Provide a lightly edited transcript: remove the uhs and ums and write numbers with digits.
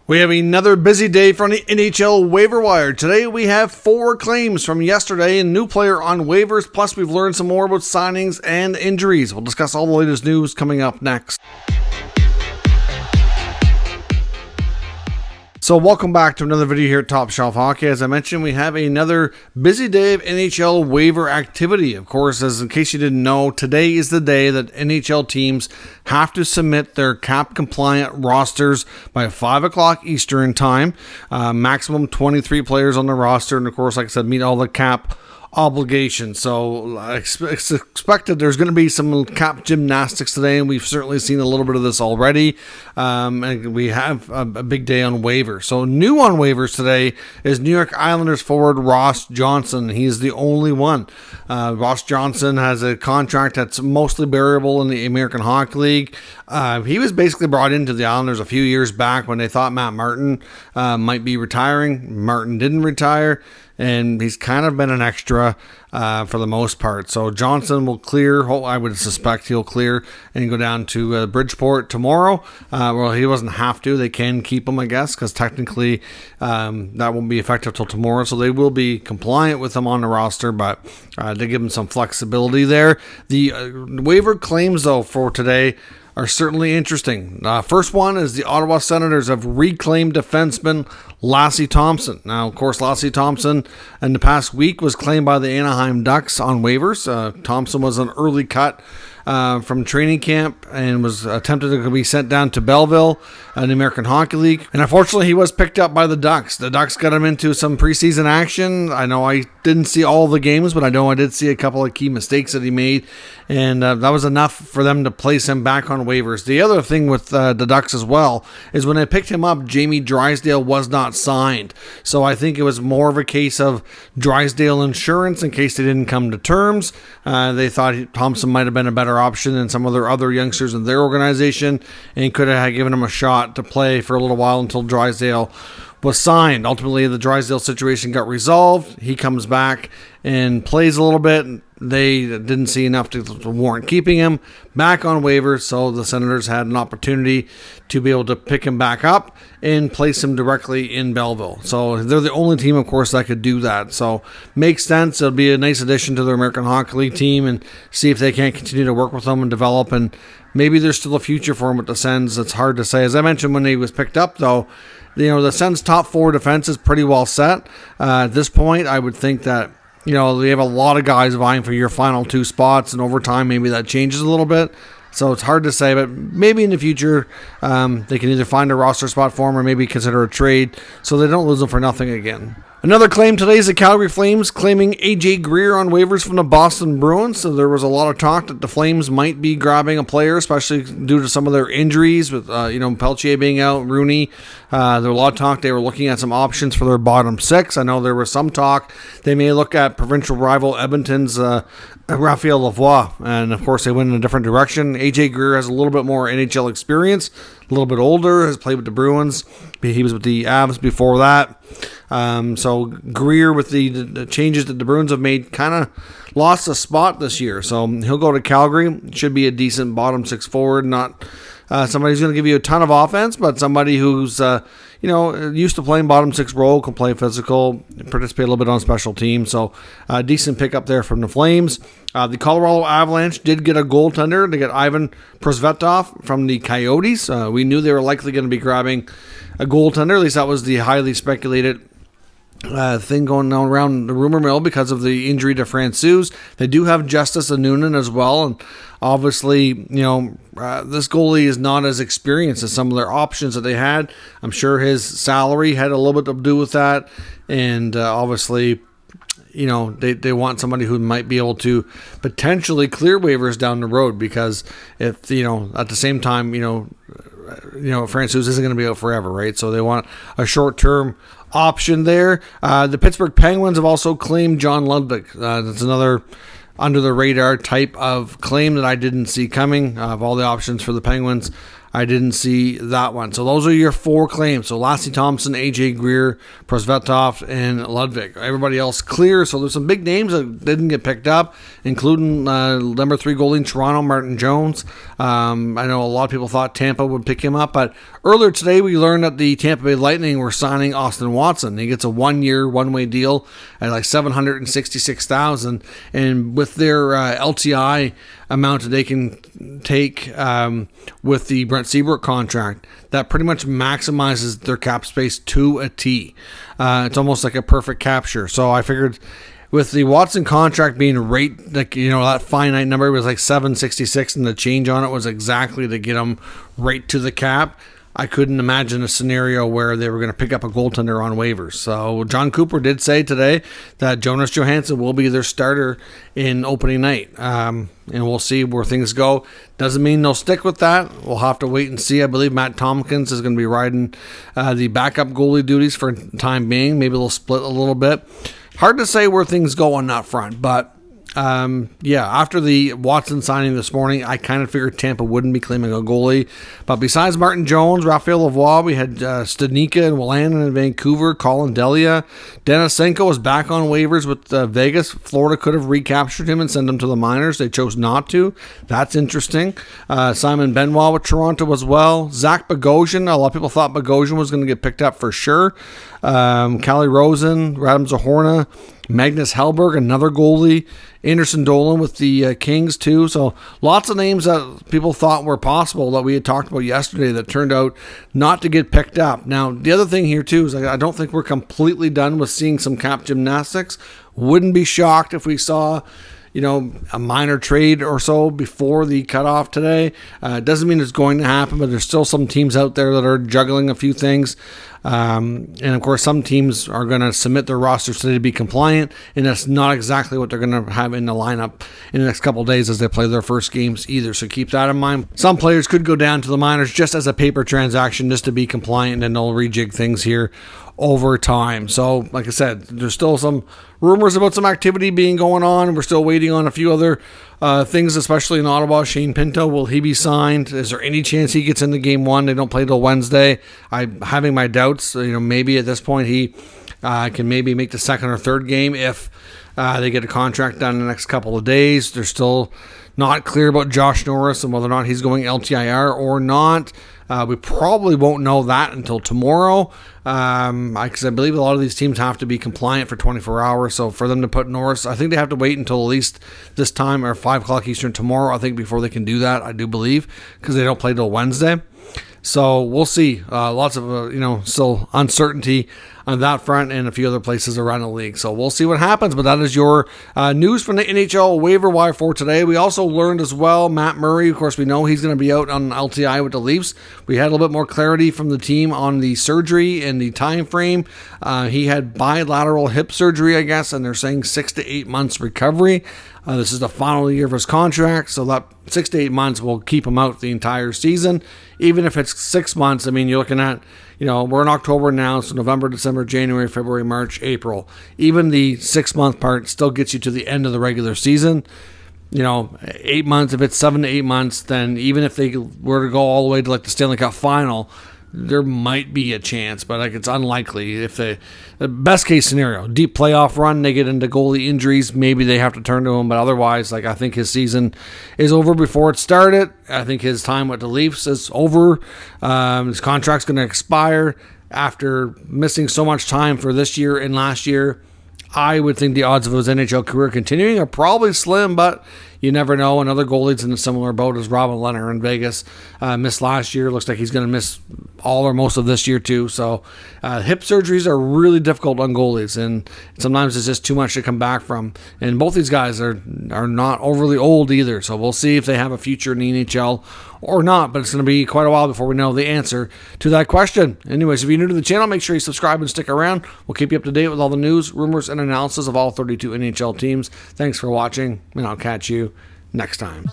We have another busy day from the NHL waiver wire. Today we have 4 claims from yesterday, a new player on waivers, plus we've learned some more about signings and injuries. We'll discuss all the latest news coming up next. So welcome back to another video here at Top Shelf Hockey. As I mentioned, we have another busy day of NHL waiver activity. Of course, as in case you didn't know, today is the day that NHL teams have to submit their cap-compliant rosters by 5 o'clock Eastern time. Maximum 23 players on the roster, and of course, like I said, meet all the cap obligation. So it's expected there's going to be some cap gymnastics today, and we've certainly seen a little bit of this already. And we have a big day on waivers. So new on waivers today is New York Islanders forward Ross Johnston. He's the only one. Ross Johnston has a contract that's mostly variable in the American Hockey League. He was basically brought into the Islanders a few years back when they thought Matt Martin might be retiring. Martin didn't retire, and he's kind of been an extra for the most part. So Johnston will clear. I would suspect he'll clear and go down to Bridgeport tomorrow. Well, he doesn't have to. They can keep him, I guess, because technically that won't be effective till tomorrow. So they will be compliant with him on the roster, but they give him some flexibility there. The waiver claims, though, for today are certainly interesting. First one is the Ottawa Senators have reclaimed defenseman Lassie Thompson. Now, of course, Lassie Thompson in the past week was claimed by the Anaheim Ducks on waivers. Thompson was an early cut from training camp and was attempted to be sent down to Belleville in the American Hockey League. And unfortunately, he was picked up by the Ducks. The Ducks got him into some preseason action. I know I didn't see all the games, but I know I did see a couple of key mistakes that he made. And that was enough for them to place him back on waivers. The other thing with the Ducks as well is when they picked him up, Jamie Drysdale was not signed. So I think it was more of a case of Drysdale insurance in case they didn't come to terms. They thought Thompson might have been a better option than some of their other youngsters in their organization and could have given him a shot to play for a little while until Drysdale was signed. Ultimately, the Drysdale situation got resolved. He comes back and plays a little bit. They didn't see enough to warrant keeping him back on waivers, so the Senators had an opportunity to be able to pick him back up and place him directly in Belleville. So they're the only team, of course, that could do that. So makes sense. It'll be a nice addition to their American Hockey League team and see if they can't continue to work with them and develop. And maybe there's still a future for him with the Sens. It's hard to say. As I mentioned when he was picked up, though, the Sens' top 4 defense is pretty well set. At this point, I would think that they have a lot of guys vying for your final 2 spots, and over time, maybe that changes a little bit. So it's hard to say, but maybe in the future, they can either find a roster spot for him or maybe consider a trade so they don't lose him for nothing again. Another claim today is the Calgary Flames claiming AJ Greer on waivers from the Boston Bruins. So there was a lot of talk that the Flames might be grabbing a player, especially due to some of their injuries with, Peltier being out, Rooney. There was a lot of talk they were looking at some options for their bottom 6. I know there was some talk they may look at provincial rival Edmonton's Raphael Lavoie. And, of course, they went in a different direction. AJ Greer has a little bit more NHL experience, a little bit older, has played with the Bruins. He was with the Avs before that. So Greer, with the changes that the Bruins have made, kind of lost a spot this year. So he'll go to Calgary. Should be a decent bottom 6 forward, not somebody who's going to give you a ton of offense, but somebody who's used to playing bottom 6 role, can play physical, participate a little bit on special teams. So decent pickup there from the Flames. The Colorado Avalanche did get a goaltender. They got Ivan Prosvetov from the Coyotes. We knew they were likely going to be grabbing a goaltender. At least that was the highly speculated thing going on around the rumor mill because of the injury to Francouz. They do have Justice Anunen as well, and obviously, this goalie is not as experienced as some of their options that they had. I'm sure his salary had a little bit to do with that, and obviously, they want somebody who might be able to potentially clear waivers down the road, because if, at the same time, Francouz isn't going to be out forever, right? So they want a short-term option there. The Pittsburgh Penguins have also claimed John Ludwig. That's another under the radar type of claim that I didn't see coming. Of all the options for the Penguins, I didn't see that one. So those are your 4 claims. So Lassie Thompson, AJ Greer, Prosvetov, and Ludwig. Everybody else clear. So there's some big names that didn't get picked up, including number 3 goalie in Toronto, Martin Jones. I know a lot of people thought Tampa would pick him up, but earlier today we learned that the Tampa Bay Lightning were signing Austin Watson. He gets a 1-year, one-way deal at like $766,000, and with their LTI amount that they can take with the Brent Seabrook contract, that pretty much maximizes their cap space to a T. It's almost like a perfect capture. So I figured with the Watson contract being rate, like, that finite number was like 766, and the change on it was exactly to get him right to the cap. I couldn't imagine a scenario where they were going to pick up a goaltender on waivers. So John Cooper did say today that Jonas Johansson will be their starter in opening night. And we'll see where things go. Doesn't mean they'll stick with that. We'll have to wait and see. I believe Matt Tompkins is going to be riding the backup goalie duties for the time being. Maybe they'll split a little bit. Hard to say where things go on that front, but after the Watson signing this morning, I kind of figured Tampa wouldn't be claiming a goalie. But besides Martin Jones, Raphael Lavoie, we had Studnicka and Wolanin in Vancouver, Colin Delia. Denisenko is back on waivers with Vegas. Florida could have recaptured him and sent him to the minors. They chose not to. That's interesting. Simon Benoit with Toronto as well. Zach Bogosian. A lot of people thought Bogosian was going to get picked up for sure. Callie Rosen, Radim Zahorna, Magnus Hellberg, another goalie. Anderson Dolan with the Kings too. So lots of names that people thought were possible that we had talked about yesterday that turned out not to get picked up. Now, the other thing here too is I don't think we're completely done with seeing some cap gymnastics. Wouldn't be shocked if we saw a minor trade or so before the cutoff today. Doesn't mean it's going to happen, but there's still some teams out there that are juggling a few things. And of course, some teams are going to submit their rosters today to be compliant, and that's not exactly what they're going to have in the lineup in the next couple of days as they play their first games either. So keep that in mind. Some players could go down to the minors just as a paper transaction, just to be compliant, and they'll rejig things here over time. So, like I said, there's still some rumors about some activity being going on. We're still waiting on a few other things, especially in Ottawa. Shane Pinto, will he be signed? Is there any chance he gets into game 1? They don't play till Wednesday. I'm having my doubts. Maybe at this point he can maybe make the second or third game if they get a contract done in the next couple of days. They're still not clear about Josh Norris and whether or not he's going LTIR or not. We probably won't know that until tomorrow, because I believe a lot of these teams have to be compliant for 24 hours. So for them to put Norris, I think they have to wait until at least this time, or 5 o'clock Eastern tomorrow, I think, before they can do that, I do believe, because they don't play till Wednesday. So we'll see. Lots of, still uncertainty on that front and a few other places around the league. So we'll see what happens. But that is your news from the NHL waiver wire for today. We also learned as well, Matt Murray, of course, we know he's going to be out on LTI with the Leafs. We had a little bit more clarity from the team on the surgery and the time frame. He had bilateral hip surgery, I guess, and they're saying 6 to 8 months recovery. This is the final year of his contract, so that 6 to 8 months will keep him out the entire season. Even if it's 6 months, I mean, you're looking at, we're in October now, so November, December, January, February, March, April. Even the 6-month part still gets you to the end of the regular season. 8 months, if it's 7 to 8 months, then even if they were to go all the way to like the Stanley Cup final, there might be a chance, but it's unlikely. If the best case scenario, deep playoff run, they get into goalie injuries, maybe they have to turn to him, but otherwise, I think his season is over before it started. I think his time with the Leafs is over. His contract's going to expire after missing so much time for this year and last year. I would think the odds of his NHL career continuing are probably slim, but you never know. Another goalie's in a similar boat as Robin Lehner in Vegas. Missed last year. Looks like he's going to miss all or most of this year too. So hip surgeries are really difficult on goalies, and sometimes it's just too much to come back from. And both these guys are not overly old either. So we'll see if they have a future in the NHL or not, but it's going to be quite a while before we know the answer to that question. Anyways, if you're new to the channel, make sure you subscribe and stick around. We'll keep you up to date with all the news, rumors, and analysis of all 32 NHL teams. Thanks for watching, and I'll catch you next time.